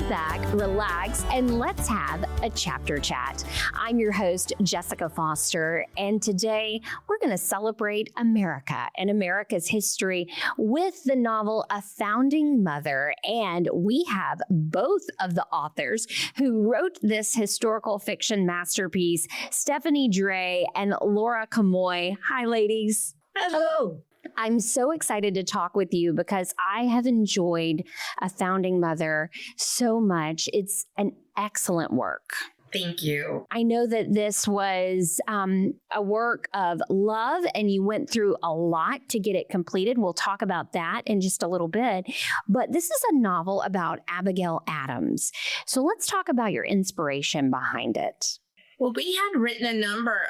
back, relax, and let's have a chapter chat. I'm your host, Jessica Foster, and today we're going to celebrate America and America's history with the novel A Founding Mother. And we have both of the authors who wrote this historical fiction masterpiece, Stephanie Dray and Laura Kamoie. Hi, ladies. Hello. I'm so excited to talk with you because I have enjoyed A Founding Mother so much. It's an excellent work. Thank you. I know that this was a work of love and you went through a lot to get it completed. We'll talk about that in just a little bit. But this is a novel about Abigail Adams. So let's talk about your inspiration behind it. Well, we had written a number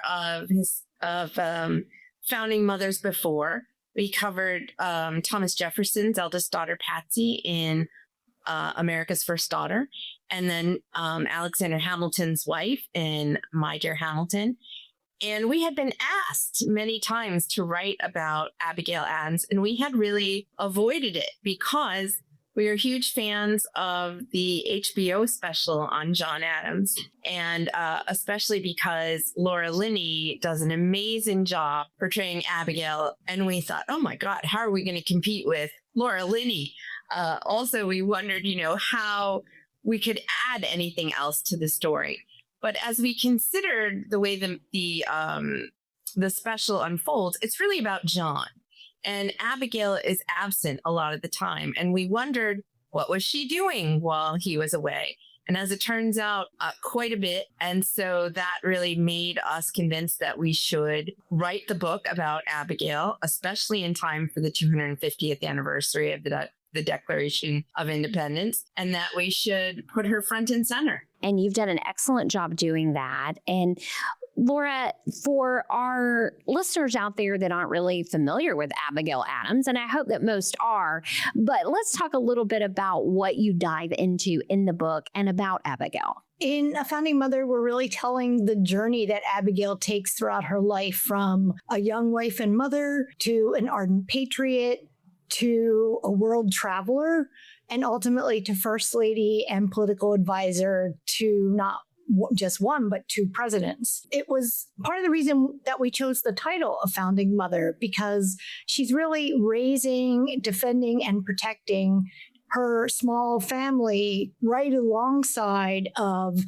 of founding mothers before. We covered Thomas Jefferson's eldest daughter, Patsy, in America's First Daughter, and then Alexander Hamilton's wife in My Dear Hamilton. And we had been asked many times to write about Abigail Adams, and we had really avoided it because we are huge fans of the HBO special on John Adams, and especially because Laura Linney does an amazing job portraying Abigail. And we thought, oh my God, how are we going to compete with Laura Linney? Also, we wondered, how we could add anything else to the story. But as we considered the way the special unfolds, it's really about John. And Abigail is absent a lot of the time. And we wondered, what was she doing while he was away? And as it turns out, quite a bit. And so that really made us convinced that we should write the book about Abigail, especially in time for the 250th anniversary of the Declaration of Independence, and that we should put her front and center. And you've done an excellent job doing that. And Laura, for our listeners out there that aren't really familiar with Abigail Adams, and I hope that most are, but let's talk a little bit about what you dive into in the book and about Abigail. In A Founding Mother, we're really telling the journey that Abigail takes throughout her life, from a young wife and mother to an ardent patriot to a world traveler, and ultimately to First Lady and political advisor to not just one, but two presidents. It was part of the reason that we chose the title of Founding Mother, because she's really raising, defending, and protecting her small family right alongside of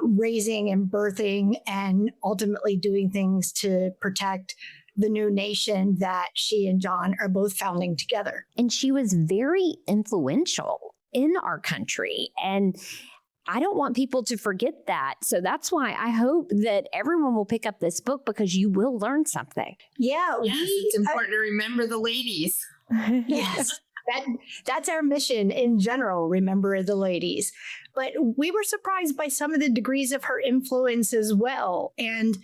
raising and birthing and ultimately doing things to protect the new nation that she and John are both founding together. And she was very influential in our country. And I don't want people to forget that. So that's why I hope that everyone will pick up this book, because you will learn something. Yeah. Yes, it's important to remember the ladies. Yes. That's our mission in general, remember the ladies. But we were surprised by some of the degrees of her influence as well. And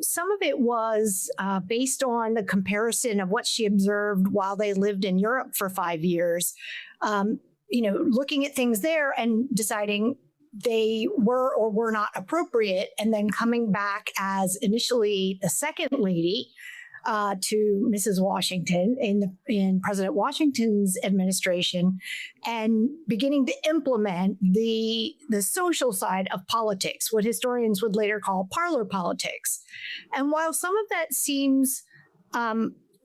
some of it was based on the comparison of what she observed while they lived in Europe for 5 years. Looking at things there and deciding they were or were not appropriate, and then coming back as initially the second lady to Mrs. Washington in President Washington's administration, and beginning to implement the social side of politics, what historians would later call parlor politics. And while some of that seems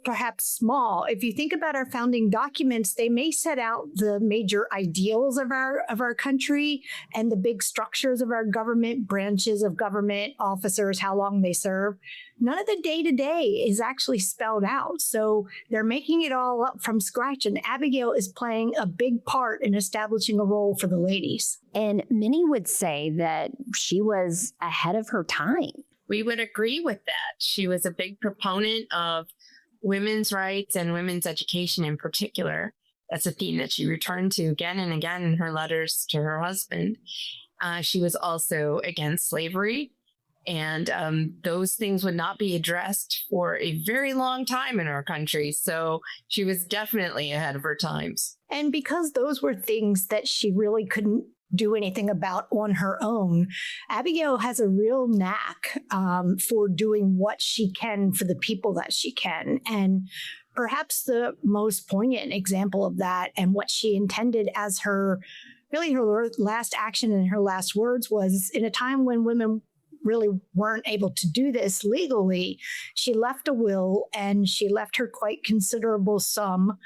perhaps small, if you think about our founding documents, they may set out the major ideals of our country and the big structures of our government, branches of government, officers, how long they serve. None of the day-to-day is actually spelled out. So they're making it all up from scratch. And Abigail is playing a big part in establishing a role for the ladies. And many would say that she was ahead of her time. We would agree with that. She was a big proponent of women's rights and women's education in particular. That's a theme that she returned to again and again in her letters to her husband. She was also against slavery, and those things would not be addressed for a very long time in our country. So she was definitely ahead of her times. And because those were things that she really couldn't do anything about on her own, Abigail has a real knack for doing what she can for the people that she can. And perhaps the most poignant example of that, and what she intended as her really her last action and her last words was, in a time when women really weren't able to do this legally, she left a will, and she left her quite considerable sum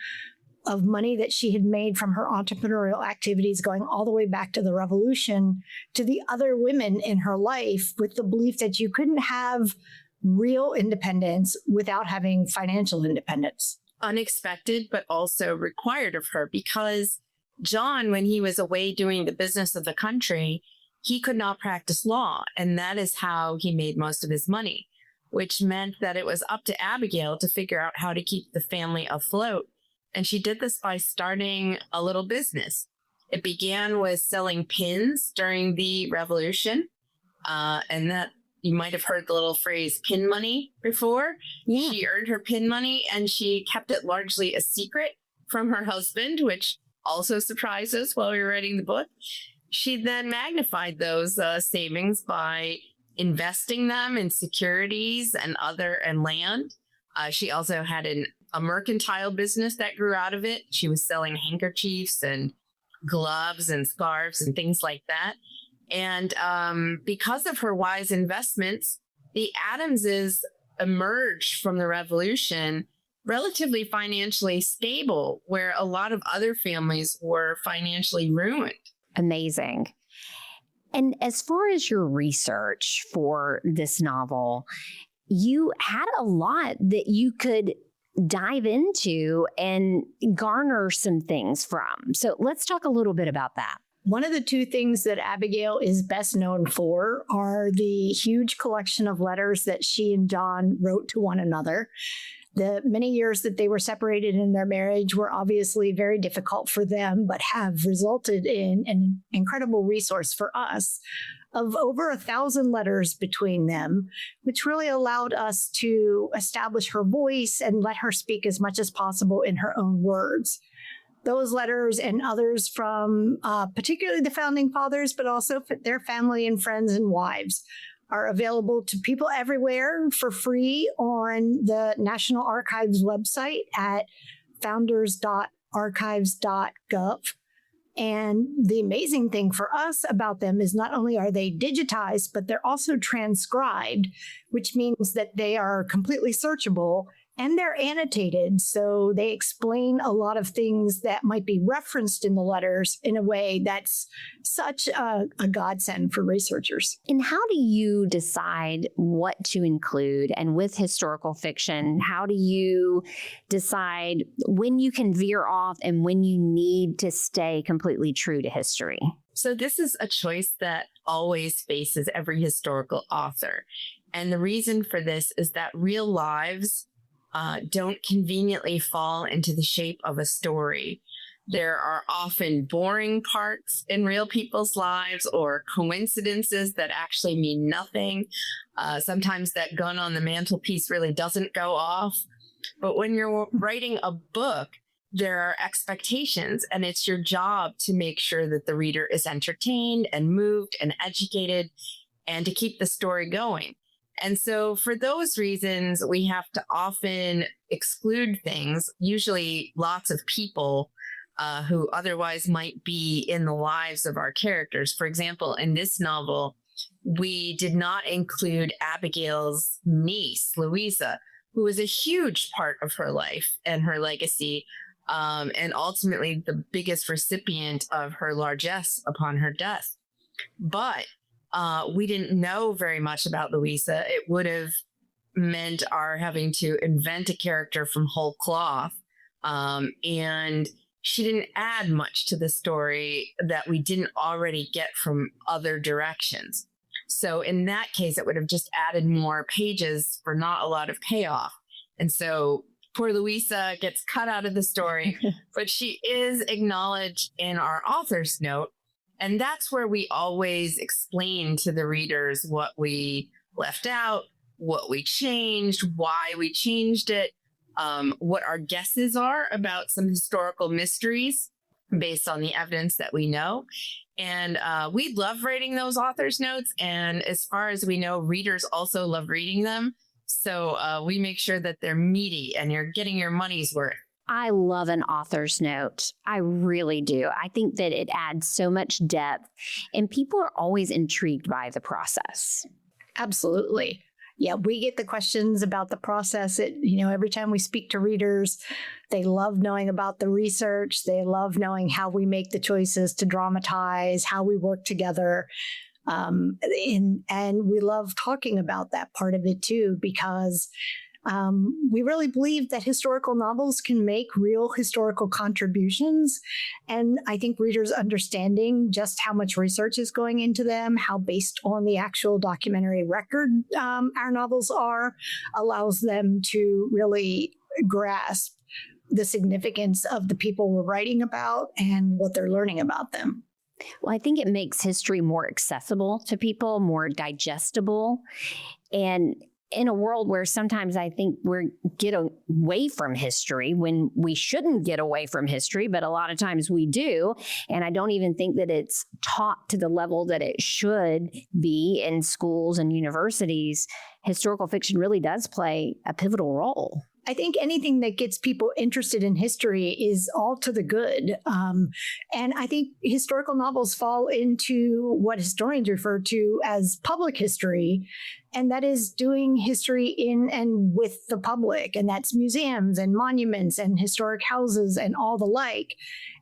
of money that she had made from her entrepreneurial activities going all the way back to the Revolution to the other women in her life, with the belief that you couldn't have real independence without having financial independence. Unexpected, but also required of her, because John, when he was away doing the business of the country, he could not practice law. And that is how he made most of his money, which meant that it was up to Abigail to figure out how to keep the family afloat. And she did this by starting a little business. It began with selling pins during the Revolution. And that you might have heard the little phrase pin money before. Yeah. She earned her pin money, and she kept it largely a secret from her husband, which also surprised us while we were writing the book. She then magnified those savings by investing them in securities and land. She also had a mercantile business that grew out of it. She was selling handkerchiefs and gloves and scarves and things like that. And because of her wise investments, the Adamses emerged from the Revolution relatively financially stable, where a lot of other families were financially ruined. Amazing. And as far as your research for this novel, you had a lot that you could dive into and garner some things from. So let's talk a little bit about that. One of the two things that Abigail is best known for are the huge collection of letters that she and John wrote to one another. The many years that they were separated in their marriage were obviously very difficult for them, but have resulted in an incredible resource for us of over 1,000 letters between them, which really allowed us to establish her voice and let her speak as much as possible in her own words. Those letters and others from particularly the founding fathers, but also their family and friends and wives, are available to people everywhere for free on the National Archives website at founders.archives.gov. And the amazing thing for us about them is not only are they digitized, but they're also transcribed, which means that they are completely searchable. And they're annotated, so they explain a lot of things that might be referenced in the letters in a way that's such a godsend for researchers. And how do you decide what to include? And with historical fiction, how do you decide when you can veer off and when you need to stay completely true to history? So this is a choice that always faces every historical author. And the reason for this is that real lives don't conveniently fall into the shape of a story. There are often boring parts in real people's lives or coincidences that actually mean nothing. Sometimes that gun on the mantelpiece really doesn't go off. But when you're writing a book, there are expectations, and it's your job to make sure that the reader is entertained and moved and educated and to keep the story going. And so for those reasons, we have to often exclude things, usually lots of people who otherwise might be in the lives of our characters. For example, in this novel, we did not include Abigail's niece, Louisa, who was a huge part of her life and her legacy, and ultimately the biggest recipient of her largesse upon her death. But we didn't know very much about Louisa. It would have meant our having to invent a character from whole cloth. And she didn't add much to the story that we didn't already get from other directions. So in that case, it would have just added more pages for not a lot of payoff. And so poor Louisa gets cut out of the story, but she is acknowledged in our author's note. And that's where we always explain to the readers what we left out, what we changed, why we changed it, what our guesses are about some historical mysteries based on the evidence that we know. And we love writing those author's notes. And as far as we know, readers also love reading them. So we make sure that they're meaty and you're getting your money's worth. I love an author's note. I really do. I think that it adds so much depth, and people are always intrigued by the process. Absolutely. Yeah, we get the questions about the process. Every time we speak to readers, they love knowing about the research. They love knowing how we make the choices to dramatize, how we work together. And we love talking about that part of it too, because we really believe that historical novels can make real historical contributions. And I think readers understanding just how much research is going into them, how based on the actual documentary record our novels are, allows them to really grasp the significance of the people we're writing about and what they're learning about them. Well, I think it makes history more accessible to people, more digestible. And in a world where sometimes I think we get away from history when we shouldn't get away from history, but a lot of times we do. And I don't even think that it's taught to the level that it should be in schools and universities. Historical fiction really does play a pivotal role. I think anything that gets people interested in history is all to the good. And I think historical novels fall into what historians refer to as public history, and that is doing history in and with the public. And that's museums and monuments and historic houses and all the like.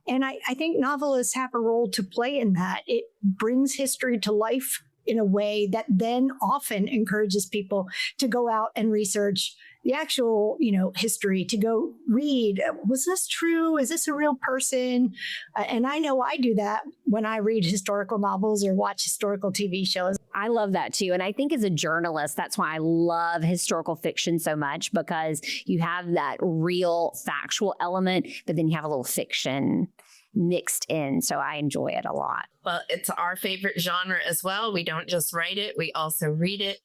And I think novelists have a role to play in that. It brings history to life in a way that then often encourages people to go out and research the actual, history, to go read, was this true? Is this a real person? And I know I do that when I read historical novels or watch historical TV shows. I love that too. And I think as a journalist, that's why I love historical fiction so much, because you have that real factual element, but then you have a little fiction mixed in. So I enjoy it a lot. Well, it's our favorite genre as well. We don't just write it, we also read it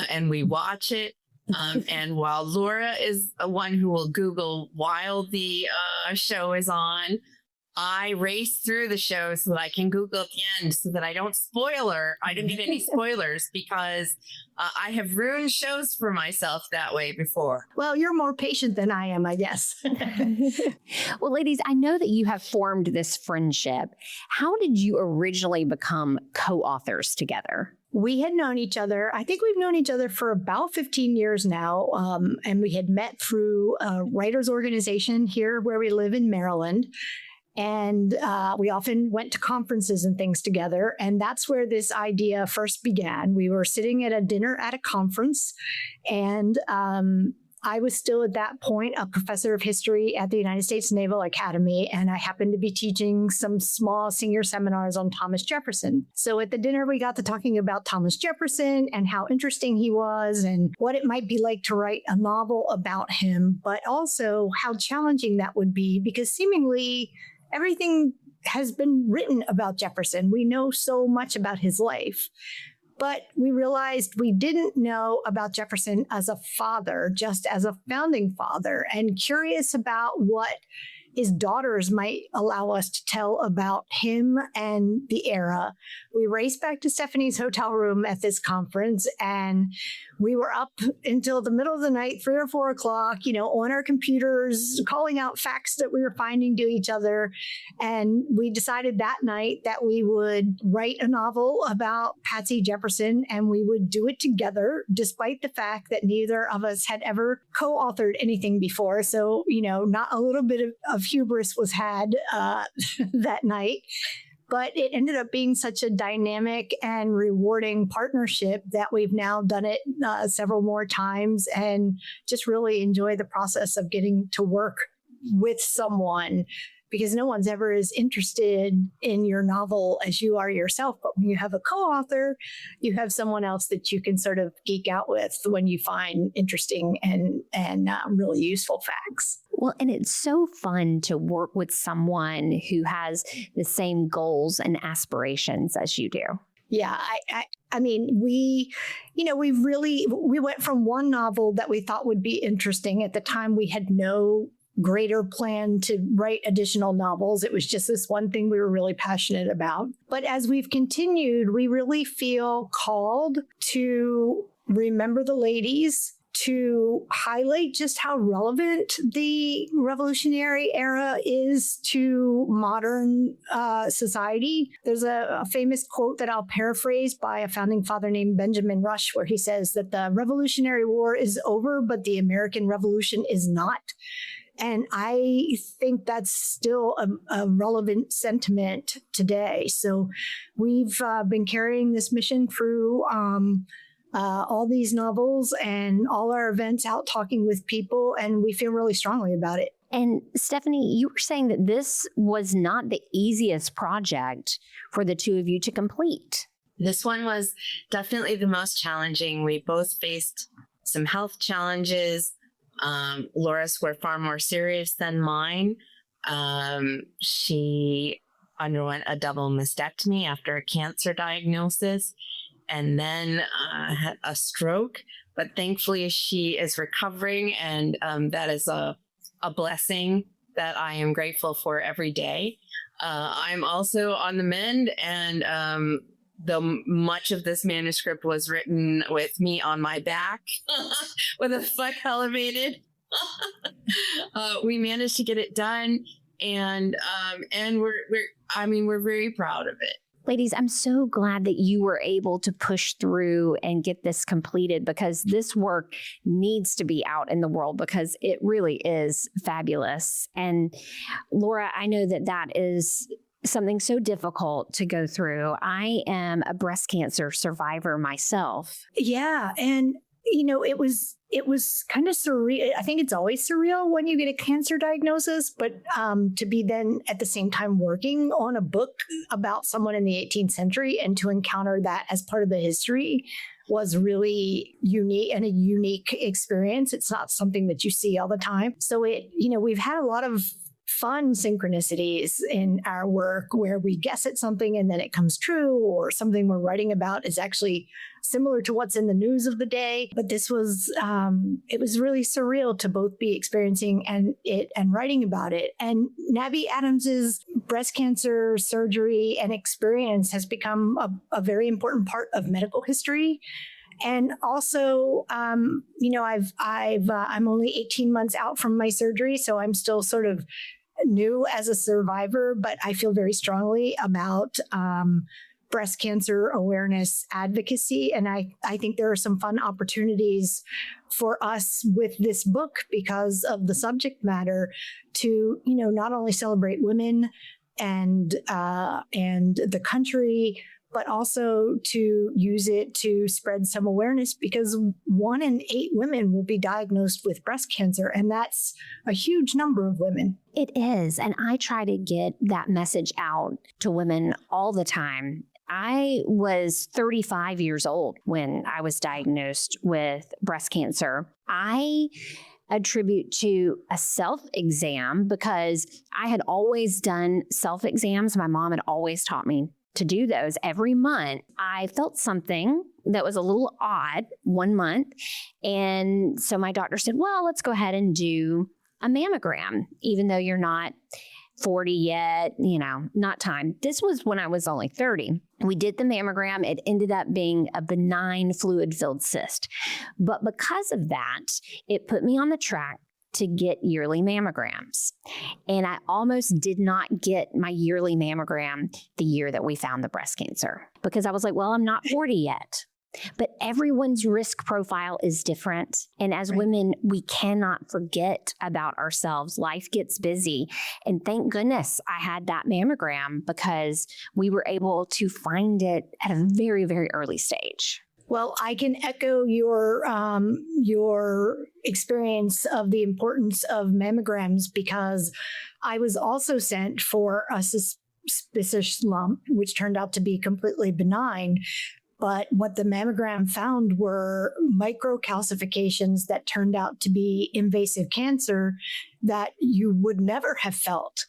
and we watch it. And while Laura is one who will Google while the show is on, I race through the show so that I can Google at the end so that I don't I don't need any spoilers, because I have ruined shows for myself that way before. Well, you're more patient than I am, I guess. Well, ladies, I know that you have formed this friendship. How did you originally become co-authors together? We had known each other. I think we've known each other for about 15 years now. And we had met through a writers' organization here where we live in Maryland. And we often went to conferences and things together. And that's where this idea first began. We were sitting at a dinner at a conference, and I was still at that point a professor of history at the United States Naval Academy, and I happened to be teaching some small senior seminars on Thomas Jefferson. So at the dinner, we got to talking about Thomas Jefferson and how interesting he was and what it might be like to write a novel about him, but also how challenging that would be, because seemingly everything has been written about Jefferson. We know so much about his life. But we realized we didn't know about Jefferson as a father, just as a founding father, and curious about what his daughters might allow us to tell about him and the era. We raced back to Stephanie's hotel room at this conference, and we were up until the middle of the night, 3 or 4 o'clock, on our computers, calling out facts that we were finding to each other. And we decided that night that we would write a novel about Patsy Jefferson, and we would do it together, despite the fact that neither of us had ever co-authored anything before. So, not a little bit of hubris was had that night. But it ended up being such a dynamic and rewarding partnership that we've now done it several more times, and just really enjoy the process of getting to work with someone, because no one's ever as interested in your novel as you are yourself. But when you have a co-author, you have someone else that you can sort of geek out with when you find interesting and really useful facts. Well, and it's so fun to work with someone who has the same goals and aspirations as you do. Yeah, I mean, we went from one novel that we thought would be interesting. At the time, we had no greater plan to write additional novels. It was just this one thing we were really passionate about. But as we've continued, we really feel called to remember the ladies, to highlight just how relevant the Revolutionary era is to modern society. There's a famous quote that I'll paraphrase by a founding father named Benjamin Rush, where he says that the Revolutionary War is over, but the American Revolution is not. And I think that's still a relevant sentiment today. So we've been carrying this mission through all these novels and all our events, out talking with people, and we feel really strongly about it. And Stephanie, you were saying that this was not the easiest project for the two of you to complete. This one was definitely the most challenging. We both faced some health challenges. Laura's were far more serious than mine. She underwent a double mastectomy after a cancer diagnosis and then had a stroke. But thankfully, she is recovering, and that is a blessing that I am grateful for every day. I'm also on the mend, and though much of this manuscript was written with me on my back with a foot elevated, we managed to get it done, and we're very proud of it. Ladies, I'm so glad that you were able to push through and get this completed, because this work needs to be out in the world because it really is fabulous. And Laura, I know that that is something so difficult to go through. I am a breast cancer survivor myself. Yeah. And, it was kind of surreal. I think it's always surreal when you get a cancer diagnosis, but to be then at the same time working on a book about someone in the 18th century and to encounter that as part of the history was really unique and a unique experience. It's not something that you see all the time. So we've had a lot of fun synchronicities in our work where we guess at something and then it comes true, or something we're writing about is actually similar to what's in the news of the day. But this was, it was really surreal to both be experiencing it and writing about it. And Abby Adams's breast cancer surgery and experience has become a very important part of medical history. And also, I'm only 18 months out from my surgery, so I'm still sort of new as a survivor, but I feel very strongly about breast cancer awareness advocacy. And I think there are some fun opportunities for us with this book because of the subject matter to, not only celebrate women and the country, but also to use it to spread some awareness, because 1 in 8 women will be diagnosed with breast cancer, and that's a huge number of women. It is, and I try to get that message out to women all the time. I was 35 years old when I was diagnosed with breast cancer. I attribute to a self-exam because I had always done self-exams. My mom had always taught me to do those every month. I felt something that was a little odd one month. And so my doctor said, well, let's go ahead and do a mammogram, even though you're not 40 yet, not time. This was when I was only 30. We did the mammogram. It ended up being a benign fluid-filled cyst. But because of that, it put me on the track to get yearly mammograms. And I almost did not get my yearly mammogram the year that we found the breast cancer, because I was like, well, I'm not 40 yet. But everyone's risk profile is different. And as women, we cannot forget about ourselves. Life gets busy. And thank goodness I had that mammogram, because we were able to find it at a very, very early stage. Well, I can echo your experience of the importance of mammograms, because I was also sent for a suspicious lump, which turned out to be completely benign. But what the mammogram found were microcalcifications that turned out to be invasive cancer that you would never have felt.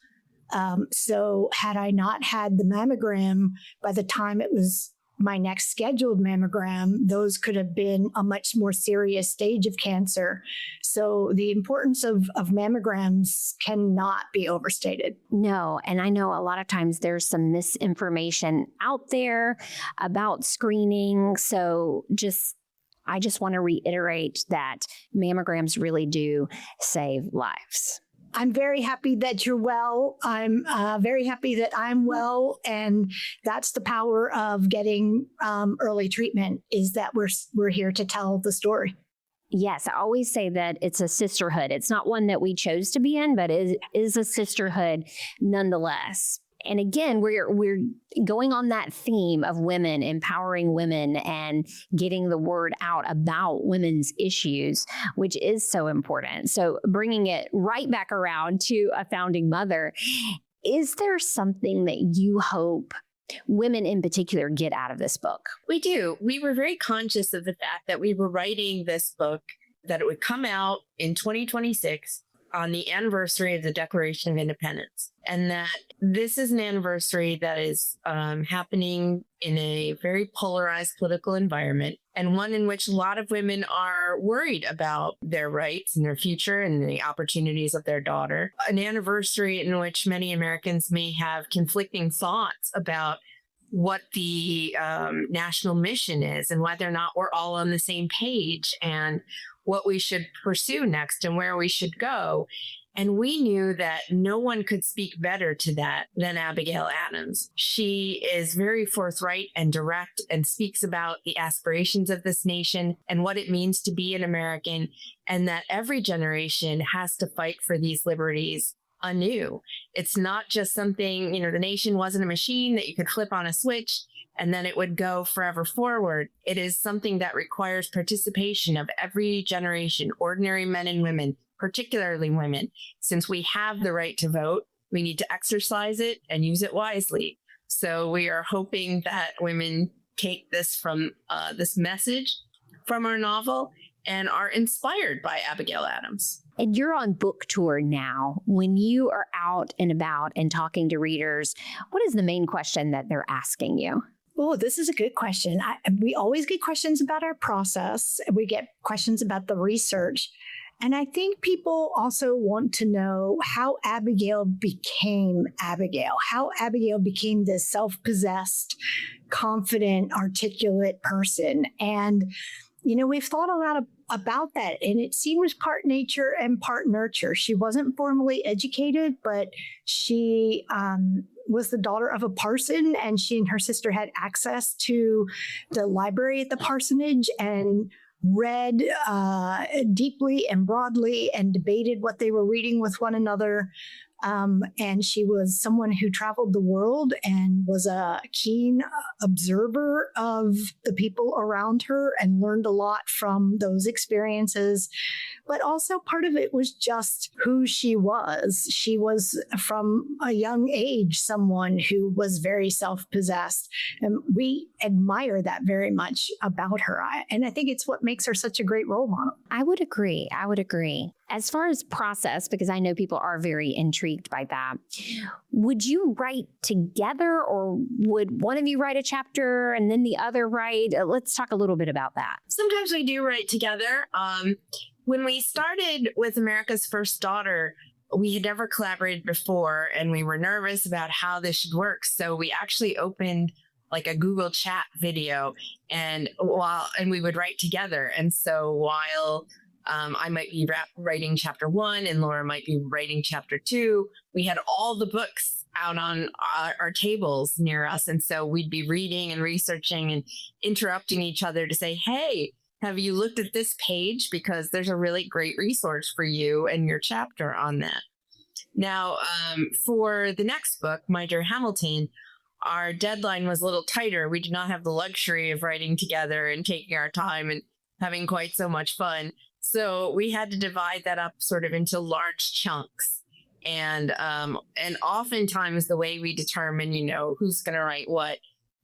So had I not had the mammogram, by the time it was my next scheduled mammogram, those could have been a much more serious stage of cancer. So the importance of mammograms cannot be overstated. No, and I know a lot of times there's some misinformation out there about screening. So just I just want to reiterate that mammograms really do save lives. I'm very happy that you're well. I'm very happy that I'm well. And that's the power of getting early treatment, is that we're here to tell the story. Yes, I always say that it's a sisterhood. It's not one that we chose to be in, but it is a sisterhood nonetheless. And again, we're going on that theme of women, empowering women and getting the word out about women's issues, which is so important. So bringing it right back around to a founding mother, is there something that you hope women in particular get out of this book? We do. We were very conscious of the fact that we were writing this book, that it would come out in 2026 on the anniversary of the Declaration of Independence. And that this is an anniversary that is happening in a very polarized political environment, and one in which a lot of women are worried about their rights and their future and the opportunities of their daughter. An anniversary in which many Americans may have conflicting thoughts about what the national mission is and whether or not we're all on the same page and what we should pursue next and where we should go. And we knew that no one could speak better to that than Abigail Adams. She is very forthright and direct and speaks about the aspirations of this nation and what it means to be an American, and that every generation has to fight for these liberties anew. It's not just something, the nation wasn't a machine that you could flip on a switch and then it would go forever forward. It is something that requires participation of every generation, ordinary men and women, particularly women. Since we have the right to vote, we need to exercise it and use it wisely. So we are hoping that women take this from this message from our novel and are inspired by Abigail Adams. And you're on book tour now. When you are out and about and talking to readers, what is the main question that they're asking you? Oh, this is a good question. We always get questions about our process. We get questions about the research. And I think people also want to know how Abigail became Abigail, how Abigail became this self-possessed, confident, articulate person. And, we've thought a lot about that, and it seems part nature and part nurture. She wasn't formally educated, but she was the daughter of a parson, and she and her sister had access to the library at the parsonage and read deeply and broadly and debated what they were reading with one another. And she was someone who traveled the world and was a keen observer of the people around her and learned a lot from those experiences. But also part of it was just who she was. She was, from a young age, someone who was very self-possessed. And we admire that very much about her. And I think it's what makes her such a great role model. I would agree. As far as process, because I know people are very intrigued by that, would you write together, or would one of you write a chapter and then the other write? Let's talk a little bit about that. Sometimes we do write together. When we started with America's First Daughter, we had never collaborated before, and we were nervous about how this should work. So we actually opened like a Google Chat video, and we would write together. And so while I might be writing chapter 1 and Laura might be writing chapter 2, we had all the books out on our tables near us. And so we'd be reading and researching and interrupting each other to say, hey, have you looked at this page? Because there's a really great resource for you and your chapter on that. Now, for the next book, My Dear Hamilton, our deadline was a little tighter. We did not have the luxury of writing together and taking our time and having quite so much fun. So we had to divide that up sort of into large chunks. And oftentimes the way we determine, who's going to write what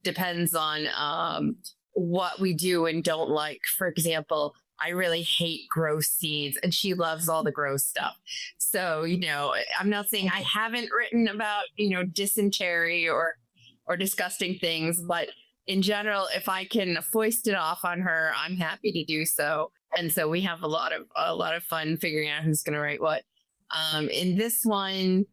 depends on what we do and don't like. For example, I really hate gross scenes, and she loves all the gross stuff. So, I'm not saying I haven't written about, dysentery or disgusting things, but in general, if I can foist it off on her, I'm happy to do so. And so we have a lot of fun figuring out who's going to write what. In this one,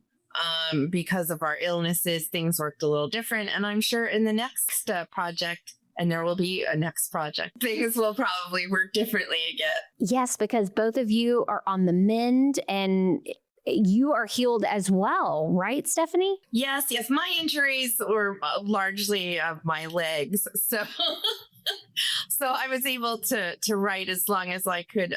because of our illnesses, things worked a little different. And I'm sure in the next project, and there will be a next project. Things will probably work differently again. Yes, because both of you are on the mend and you are healed as well, right, Stephanie? Yes. My injuries were largely of my legs. So so I was able to write as long as I could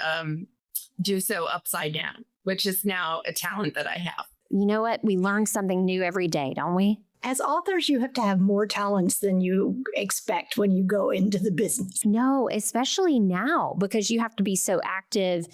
do so upside down, which is now a talent that I have. You know what? We learn something new every day, don't we? As authors, you have to have more talents than you expect when you go into the business. No, especially now, because you have to be so active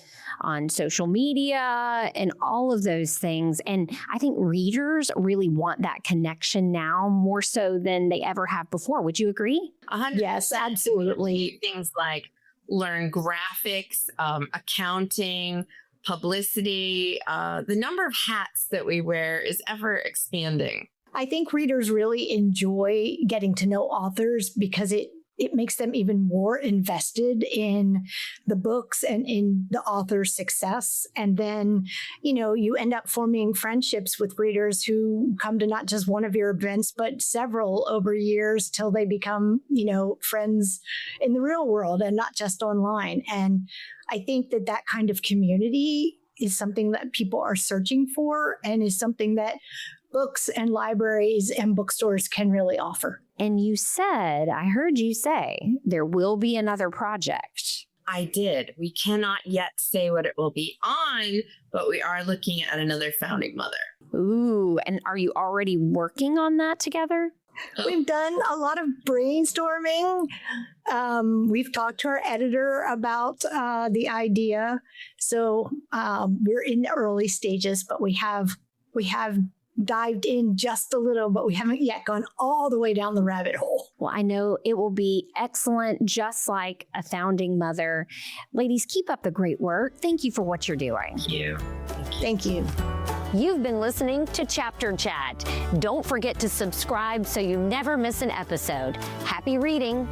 on social media and all of those things. And I think readers really want that connection now more so than they ever have before. Would you agree? 100%. Yes, absolutely. Things like learn graphics, accounting, publicity. The number of hats that we wear is ever expanding. I think readers really enjoy getting to know authors because it makes them even more invested in the books and in the author's success. And then, you end up forming friendships with readers who come to not just one of your events, but several over years till they become, friends in the real world and not just online. And I think that kind of community is something that people are searching for and is something that books and libraries and bookstores can really offer. And I heard you say there will be another project. I did. We cannot yet say what it will be on, but we are looking at another founding mother. Ooh, and are you already working on that together? We've done a lot of brainstorming. We've talked to our editor about the idea. So we're in the early stages, but we have dived in just a little, but we haven't yet gone all the way down the rabbit hole. Well, I know it will be excellent, just like a founding mother. Ladies, keep up the great work. Thank you for what you're doing. Thank you. Thank you. You've been listening to Chapter Chat. Don't forget to subscribe so you never miss an episode. Happy reading.